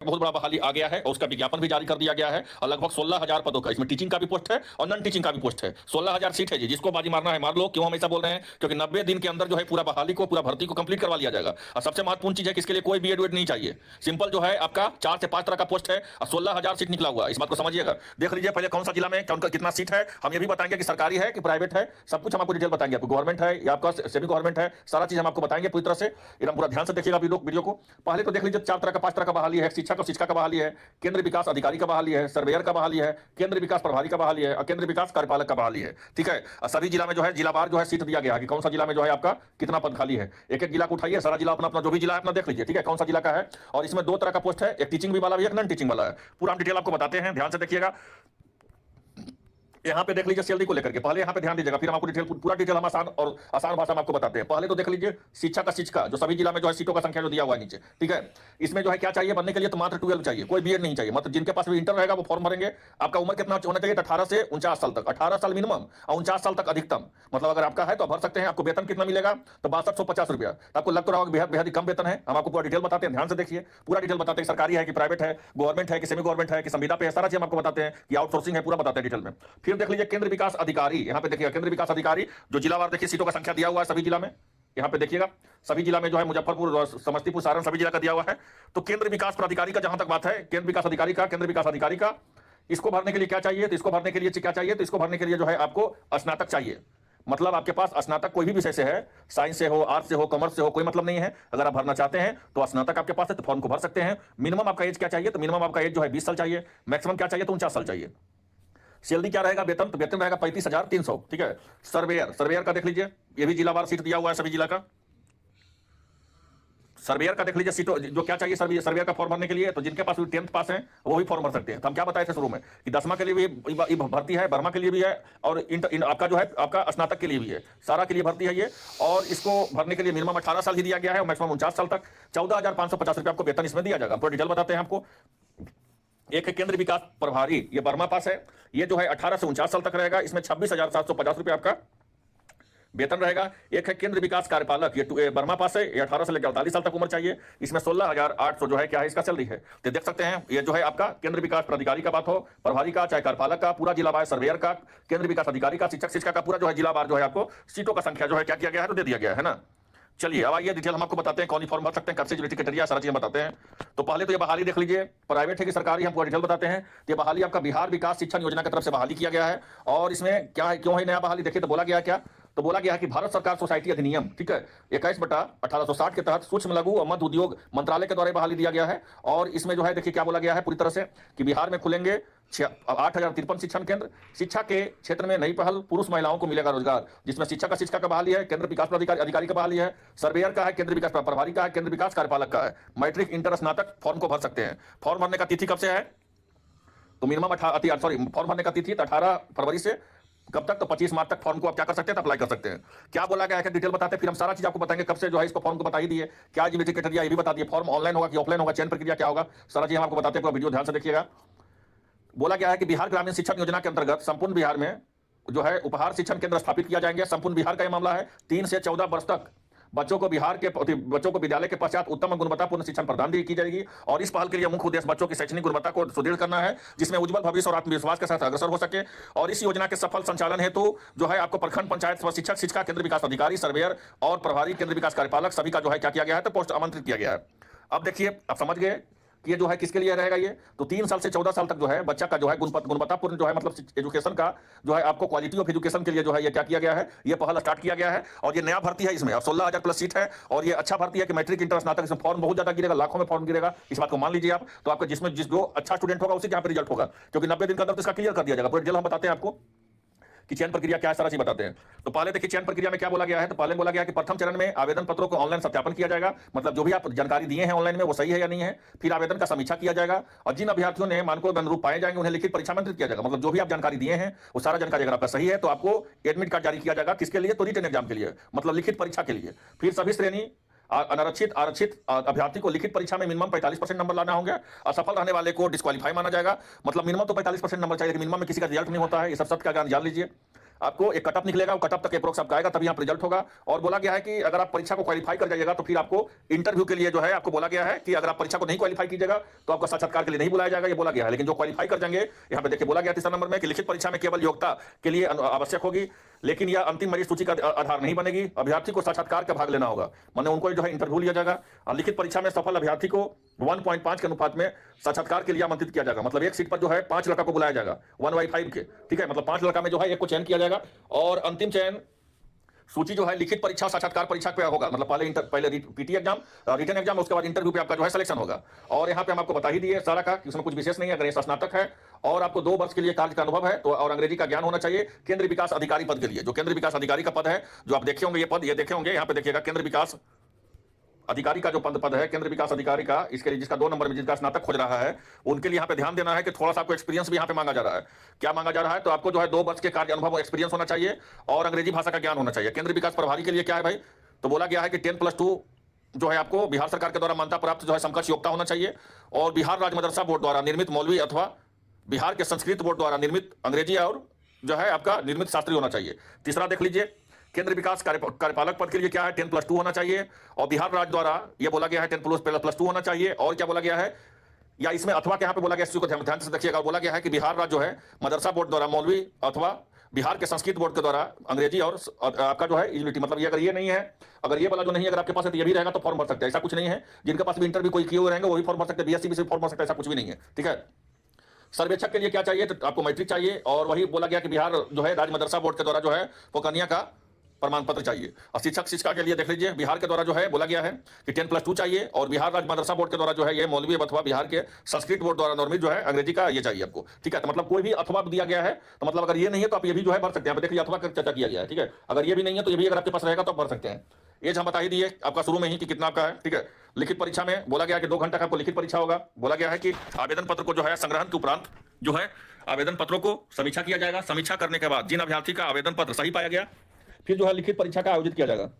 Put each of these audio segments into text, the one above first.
बहुत बड़ा बहाली आ गया है और उसका विज्ञापन भी जारी कर दिया गया है और लगभग 16,000 पदों का इसमें टीचिंग का भी पोस्ट है और नॉन टीचिंग का भी पोस्ट है। 16,000 सीट है जी, जिसको बाजी मारना है मार लो। क्यों हम ऐसा बोल रहे हैं? क्योंकि 90 दिन के अंदर जो है पूरा बहाली को, पूरा भर्ती को कंप्लीट करवा लिया जाएगा। और सबसे महत्वपूर्ण चीज है कि इसके लिए कोई बीएड नहीं चाहिए। सिंपल जो है आपका 4 से 5 तरह का पोस्ट है और 16,000 सीट निकला हुआ है। इस बात को समझिएगा। देख लीजिए पहले कौन सा जिला में कितना सीट है, हम ये भी बताएंगे कि सरकारी है कि प्राइवेट है, सब कुछ हम आपको डिटेल बताएंगे। आपको गवर्नमेंट है या आपका सेमी गवर्नमेंट है, सारा चीज हम आपको बताएंगे पूरी तरह से। एकदम पूरा ध्यान से देखिएगा वीडियो को। पहले तो देख लीजिए 4 तरह का 5 तरह का बहाली है। शिक्षा का बहाली है, केंद्र विकास अधिकारी का बहाली है, सर्वेयर का बहाली है, केंद्र विकास प्रभारी का बहाली है और केंद्र विकास कार्यपालक का बहाली है। ठीक है। और सभी जिला में जो है जिलावार जो है सीट दिया गया है कि कौन सा जिला में जो है आपका कितना पद खाली है। एक एक जिला को उठाइए, सारा जिला अपना अपना जो भी जिला है अपना देख लीजिए। ठीक है, कौन सा जिला का है। और इसमें 2 तरह का पोस्ट है, एक टीचिंग वाला भी, एक नॉन टीचिंग वाला है। पूरा हम डिटेल आपको बताते हैं, ध्यान से देखिएगा। यहाँ पे देख लीजिए सैलरी को लेकर के, पहले यहाँ पे ध्यान दीजिएगा, फिर हम आपको पूरा डिटेल हम आसान भाषा में आपको बताते हैं। पहले तो देख लीजिए शिक्षा का शिक्षका, जो सभी जिला में जो है सीटों का संख्या जो दिया हुआ है नीचे। ठीक है, इसमें जो है क्या चाहिए बनने के लिए, तो मात्र 12 चाहिए, कोई बीएड नहीं चाहिए। मतलब जिनके पास भी इंटर रहेगा वो फॉर्म भरेंगे। आपका उम्र कितना होना चाहिए? 18 से 49 साल तक, 18 साल मिनिमम और 49 साल तक अधिकतम। मतलब अगर आपका है तो आप भर सकते हैं। आपको वेतन कितना मिलेगा? तो 6250 रुपया। आपको लग तो रहा होगा बेहद ही कम वेतन है। हम आपको पूरा डिटेल बताते हैं, ध्यान से देखिए। पूरा डिटेल बताते हैं, सरकारी है कि प्राइवेट है, गवर्नमेंट है कि सेमी गवर्नमेंट है कि संविदा पे है, सारा चीज हम आपको बताते हैं कि आउटसोर्सिंग है, पूरा बताते हैं डिटेल में। फिर देख लीजिए केंद्र विकास अधिकारी, यहां पे देखिएगा केंद्र विकास अधिकारी जो जिलावार देखिए सीटों का संख्या दिया हुआ है सभी जिला में। यहां पे देखिएगा सभी जिला में जो है मुजफ्फरपुर, समस्तीपुर, सारण सभी जिला का दिया हुआ है। तो केंद्र विकास प्राधिकारी का जहां तक बात है, केंद्र विकास अधिकारी का इसको भरने के लिए क्या चाहिए? तो इसको भरने के लिए क्या चाहिए? तो इसको भरने के लिए जो है आपको स्नातक चाहिए। मतलब आपके पास स्नातक कोई भी विषय से है, साइंस से हो, आर्ट्स से हो, कॉमर्स से हो, कोई मतलब नहीं है। अगर आप भरना चाहते हैं तो स्नातक आपके पास है तो फॉर्म को भर सकते हैं। मिनिमम आपका एज क्या चाहिए? तो मिनिमम आपका एज जो है 20 साल चाहिए। मैक्सिमम क्या चाहिए? तो 49 साल चाहिए। सैलरी क्या रहेगा? वेतन, तो वेतन रहेगा 35,300। ठीक है। सर्वेयर का देख लीजिए, ये भी जिलावार सीट दिया हुआ है सभी जिला का। सर्वेयर का देख लीजिए सीटों जो क्या चाहिए सर्वेयर का फॉर्म भरने के लिए। तो जिनके पास भी 10th पास है वो भी फॉर्म भर सकते हैं। तो हम क्या बताए थे शुरू में कि 10वां के लिए भी भर्ती है, 12वां के लिए भी है और आपका जो है आपका स्नातक के लिए भी है, सारा के लिए भर्ती है ये। और इसको भरने के लिए मिनिमम 18 साल ही दिया गया है और मैक्सिमम 49 साल तक। 14,550 रुपये आपको वेतन इसमें दिया जाएगा। पूरा डिटेल बताते हैं आपको। एक है केंद्र विकास प्रभारी, ये बर्मा पास है, ये जो है 18 से 49 साल तक रहेगा। इसमें 26,750 रुपये आपका वेतन रहेगा। एक है केंद्र विकास कार्यपालक, ये बर्मा पास है, ये 18 से लेकर 48 साल तक उम्र चाहिए। इसमें 16,800 जो है क्या है इसका सैलरी है। तो देख सकते हैं ये जो है आपका केंद्र विकास प्राधिकारी का बात हो, प्रभारी का चाहे कार्यपालक का, पूरा जिला वार सर्वेयर का, केंद्र विकास अधिकारी का, शिक्षक का, पूरा जो है जिला वार जो है आपको सीटों का संख्या जो है क्या किया गया है तो दे दिया गया है ना। चलिए अब आइए डिटेल हम आपको बताते हैं कौन सी फॉर्म भर सकते हैं, कब से एलिजिबिलिटी क्राइटेरिया सारा चीजें बताते हैं। तो पहले तो ये बहाली देख लीजिए, प्राइवेट है कि सरकारी, हम पूरा डिटेल बताते हैं। तो ये बहाली आपका बिहार विकास शिक्षण योजना की तरफ से बहाली किया गया है। और इसमें क्या है, क्यों है नया बहाली? देखिए तो बोला गया क्या, तो बोला गया है कि भारत सरकार सोसाइटी अधिनियम, ठीक है, 21/1860 के तहत सूक्ष्म लघु और मध्य उद्योग मंत्रालय के द्वारा बहाली दिया गया है। और इसमें जो है देखिए क्या बोला गया है पूरी तरह से कि बिहार में खुलेंगे 8,053 शिक्षण केंद्र। शिक्षा के क्षेत्र में नई पहल, पुरुष महिलाओं को मिलेगा रोजगार, जिसमें शिक्षा का बहाली है, केंद्र विकास अधिकारी का बहाली है, सर्वेयर का है, केंद्र विकास प्रभारी का है, केंद्र विकास कार्यपालक का है। मैट्रिक, इंटर, स्नातक फॉर्म को भर सकते हैं। फॉर्म भरने का तिथि कब से है? तो मिनिमम फॉर्म भरने का तिथि 18 फरवरी से कब तक? तो 25 मार्च तक फॉर्म को आप क्या कर सकते हैं? अप्लाई कर सकते हैं। क्या बोला गया है डिटेल बताते हैं, फिर हम सारा चीज आपको बताएंगे। कब से जो है इसको फॉर्म को बता ही दिए, क्या एलिजिबिलिटी क्राइटेरिया ये भी बता दिए, फॉर्म ऑनलाइन होगा कि ऑफलाइन होगा, चयन प्रक्रिया क्या होगा, सारा चीज हम आपको बताते हैं। पूरा वीडियो ध्यान से देखिएगा। बोला गया है कि बिहार ग्रामीण शिक्षण योजना के अंतर्गत संपूर्ण बिहार में जो है उपहार शिक्षण केंद्र स्थापित किया जाएंगे। संपूर्ण बिहार का यह मामला है। 3 से 14 वर्ष तक बच्चों को विद्यालय के पश्चात उत्तम गुणवत्तापूर्ण शिक्षण प्रदान की जाएगी। और इस पहल के लिए मुख्य उद्देश्य बच्चों की शैक्षणिक गुणवत्ता को सुदृढ़ करना है, जिसमें उज्जवल भविष्य और आत्मविश्वास के साथ अग्रसर हो सके। और इस योजना के सफल संचालन हेतु जो है आपको प्रखंड पंचायत शिक्षक, केंद्र विकास अधिकारी, सर्वेयर और प्रभारी, केंद्र विकास कार्यपालक सभी का जो है क्या किया गया है तो पोस्ट आमंत्रित किया गया है। अब देखिए, आप समझ गए कि ये जो है किसके लिए रहेगा ये। तो 3 साल से 14 साल तक जो है बच्चा का जो है गुणवत्तापूर्ण जो है मतलब एजुकेशन का जो है आपको क्वालिटी ऑफ एजुकेशन के लिए जो है ये क्या किया गया है, ये पहल स्टार्ट किया गया है। और ये नया भर्ती है, इसमें अब 16,000 प्लस सीट है। और ये अच्छा भर्ती है कि मैट्रिक, इंटर, स्नातक, इसमें फॉर्म बहुत ज्यादा गिरेगा, लाखों में फॉर्म गिरेगा, इस बात को मान लीजिए आप। तो आपका जिसमें जो अच्छा स्टूडेंट होगा उसी के यहाँ पे रिजल्ट होगा, क्योंकि 90 दिन के अंदर तो इसका क्लियर कर दिया जाएगा। पूरे डिटेल हम बताते हैं आपको कि चयन प्रक्रिया क्या है, सारा चीज बताते हैं। तो पहले देखिए चयन प्रक्रिया में क्या बोला गया है। तो पहले बोला गया कि प्रथम चरण में आवेदन पत्रों को ऑनलाइन सत्यापन किया जाएगा, मतलब जो भी आप जानकारी दिए हैं ऑनलाइन में वो सही है या नहीं है। फिर आवेदन का समीक्षा किया जाएगा और जिन अभ्यर्थियों ने मानकों के अनुरूप पाए जाएंगे उन्हें लिखित परीक्षा में किया जाएगा। मतलब जो भी आप जानकारी दिए हैं वो सारा जानकारी अगर आपका सही है तो आपको एडमिट कार्ड जारी किया जाएगा। किसके लिए? तो रिटन एग्जाम के लिए, मतलब लिखित परीक्षा के लिए। फिर सभी श्रेणी अनारक्षित आरक्षित अभ्यर्थी को लिखित परीक्षा में मिनिमम 45% नंबर लाना होंगे। असफल रहने वाले को डिस्क्वालीफाई माना जाएगा। मतलब मिनिमम तो 45% नंबर चाहिए, लेकिन मिनिमम में किसी का रिजल्ट नहीं होता है। ये सब का ज्ञान जान लीजिए। आपको एक कटअप निकलेगा, वो कटअप तक अप्रोक्स आपका आएगा, तभी यहाँ रिजल्ट होगा। और बोला गया है कि अगर आप परीक्षा को क्वालिफाई कर जाइएगा तो फिर आपको इंटरव्यू के लिए जो है आपको बोला गया है कि अगर आप परीक्षा को नहीं क्वालिफाई कीजिएगा तो आपका साक्षात्कार के लिए नहीं बुलाया जाएगा, ये बोला गया है। लेकिन जो क्वालिफाई कर जाएंगे, यहाँ पे देखिए बोला गया तीसरा नंबर में कि लिखित परीक्षा में केवल योग्यता के लिए आवश्यक होगी, लेकिन यह अंतिम मेरिट सूची का आधार नहीं बनेगी। अभ्यर्थी को साक्षात्कार का भाग लेना होगा, माने उनको जो है इंटरव्यू लिया जाएगा। और लिखित परीक्षा में सफल अभ्यर्थी को 1.5 के अनुपात में साक्षात्कार के लिए आमंत्रित किया जाएगा। मतलब एक सीट पर जो है 5 लड़का को बुलाया जाएगा 1/5 के, ठीक है। मतलब 5 लड़का में जो है एक को चयन किया जाएगा और अंतिम चयन सूची जो है लिखित परीक्षा साक्षात्कार परीक्षा पे होगा। मतलब पहले पीटी एग्जाम, रिटन एग्जाम, उसके बाद इंटरव्यू पे आपका जो है सिलेक्शन होगा। और यहाँ पे हम आपको बता ही दिए सारा का कि उसमें कुछ विशेष नहीं है। अगर ये स्नातक है और आपको 2 वर्ष के लिए कार्य का अनुभव है तो और अंग्रेजी का ज्ञान होना चाहिए। केंद्रीय विकास अधिकारी पद के लिए, जो केंद्रीय विकास अधिकारी का पद है, जो आप देखे होंगे ये पद, ये देखे होंगे, यहाँ पे देखिएगा केंद्र विकास अधिकारी का जो पद है, केंद्र विकास अधिकारी का, इसके लिए जिसका 2 नंबर में जिसका स्नातक खोज रहा है, उनके लिए यहाँ पे ध्यान देना है कि थोड़ा सा आपको एक्सपीरियंस भी यहाँ पे मांगा जा रहा है। क्या मांगा जा रहा है? तो आपको जो है 2 वर्ष के कार्य अनुभव और एक्सपीरियंस होना चाहिए और अंग्रेजी भाषा का ज्ञान होना चाहिए। केंद्र विकास प्रभारी के लिए क्या है भाई? तो बोला गया है कि 10+2 जो है आपको बिहार सरकार के द्वारा मान्यता प्राप्त जो है समकक्ष योग्यता होना चाहिए और बिहार राज्य मदरसा बोर्ड द्वारा निर्मित मौलवी अथवा बिहार के संस्कृत बोर्ड द्वारा निर्मित अंग्रेजी और जो है आपका निर्मित शास्त्री होना चाहिए। तीसरा देख लीजिए, केंद्र विकास कार्यपालक पद के लिए क्या है? 10+2 होना चाहिए और बिहार राज्य द्वारा ये बोला गया है 10+2 होना चाहिए। और क्या बोला गया है, या इसमें अथवा के यहाँ पे बोला गया, इसको ध्यान से देखिएगा, बोला गया है कि बिहार राज्य जो है मदरसा बोर्ड द्वारा मौलवी अथवा बिहार के संस्कृत बोर्ड के द्वारा अंग्रेजी और आपका जो है एलिजिबिलिटी, मतलब ये अगर ये नहीं है, अगर ये वाला जो नहीं है, अगर आपके पास है तो ये भी रहेगा तो फॉर्म भर सकते हैं। ऐसा कुछ नहीं है, जिनके पास भी इंटरव्यू कोई किए हुए रहेंगे वो भी फॉर्म भर सकते हैं, बीएससी भी फॉर्म भर सकते हैं, ऐसा कुछ भी नहीं है, ठीक है। सर्वेक्षक के लिए क्या चाहिए? तो आपको मैट्रिक चाहिए और वही बोला गया कि बिहार जो है राज्य मदरसा बोर्ड के द्वारा जो है वो कन्या का प्रमाण पत्र चाहिए। और शिक्षक शिक्षा के लिए देख लीजिए, बिहार के द्वारा जो है बोला गया है कि 10+2 चाहिए और बिहार राज्य मदरसा बोर्ड के द्वारा जो है ये मौलवी अथवा बिहार के संस्कृत बोर्ड द्वारा निर्मित जो है अंग्रेजी का ये चाहिए आपको, ठीक है। तो मतलब कोई भी अथवा दिया गया है, तो मतलब अगर ये नहीं है तो आप ये भी जो है भर सकते हैं। देखिए अथवा का चर्चा किया गया है, ठीक है। अगर ये भी नहीं है तो ये भी अगर आपके पास रहेगा तो भर सकते हैं। एज हम बता ही दिए आपका शुरू में ही कि कितना आपका है, ठीक है। लिखित परीक्षा में बोला गया कि 2 घंटा का आपको लिखित परीक्षा होगा। बोला गया है कि आवेदन पत्र को जो है संग्रहण के उपरांत जो है आवेदन पत्रों को समीक्षा किया जाएगा। समीक्षा करने के बाद जिन अभ्यर्थी का आवेदन पत्र सही पाया गया, फिर जो है लिखित परीक्षा का आयोजित किया जाएगा।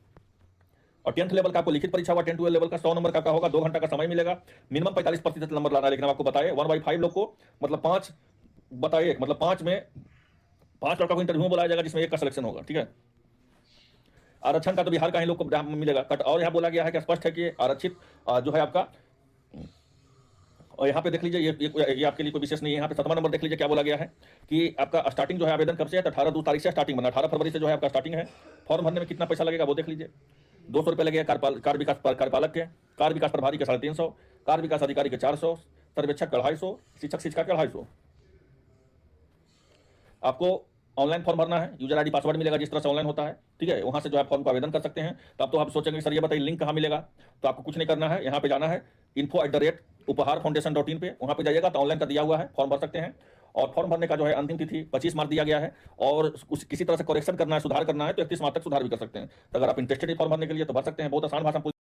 और 10th लेवल का आपको लिखित परीक्षा हुआ, 10 लेवल का 100 नंबर का होगा, 2 घंटा का समय मिलेगा। मिनिमम 45% नंबर लाना है, लेकिन आपको बताए 1/5 लोग को, मतलब 5 बताइए, मतलब 5 में 5 लड़का को इंटरव्यू में बुलाया जाएगा जिसमें 1 का सिलेक्शन होगा, ठीक है। आरक्षण का तो बिहार का ही लोग को मिलेगा कट। और यहाँ बोला गया है कि स्पष्ट है कि आरक्षित जो है आपका, और यहाँ पे देख लीजिए ये आपके लिए कोई विशेष नहीं है। यहाँ पे 7वां नंबर देख लीजिए क्या बोला गया है कि आपका स्टार्टिंग जो है आवेदन कब से है? तो 18 तारीख से स्टार्टिंग बना, 18 फरवरी से जो है आपका स्टार्टिंग है। फॉर्म भरने में कितना पैसा लगेगा वो देख लीजिए। 200 रुपये लगेगा कार्य विकास कार्यपालक के, कार्य विकास प्रभारी के 350, कार्य विकास अधिकारी के 400, सर्वेक्षक का 250, शिक्षक शिक्षा का 250। आपको ऑनलाइन फॉर्म भरना है, यूजर आईडी पासवर्ड मिलेगा जिस तरह से ऑनलाइन होता है, ठीक है। वहां से जो है फॉर्म को आवेदन कर सकते हैं। तो अब तो आप सोचेंगे सर ये बताइए लिंक कहाँ मिलेगा? तो आपको कुछ नहीं करना है, यहाँ पे जाना है info@upaharfoundation.in पे, वहां पे जाइएगा तो ऑनलाइन का दिया हुआ है, फॉर्म भर सकते हैं। और फॉर्म भरने का जो है अंतिम तिथि 25 मार्च दिया गया है और किसी तरह से करेक्शन करना है, सुधार करना है तो 31 मार्च तक सुधार भी कर सकते हैं। तो अगर आप इंटरेस्टेड है फॉर्म भरने के लिए तो भर सकते हैं, बहुत आसान भाषा।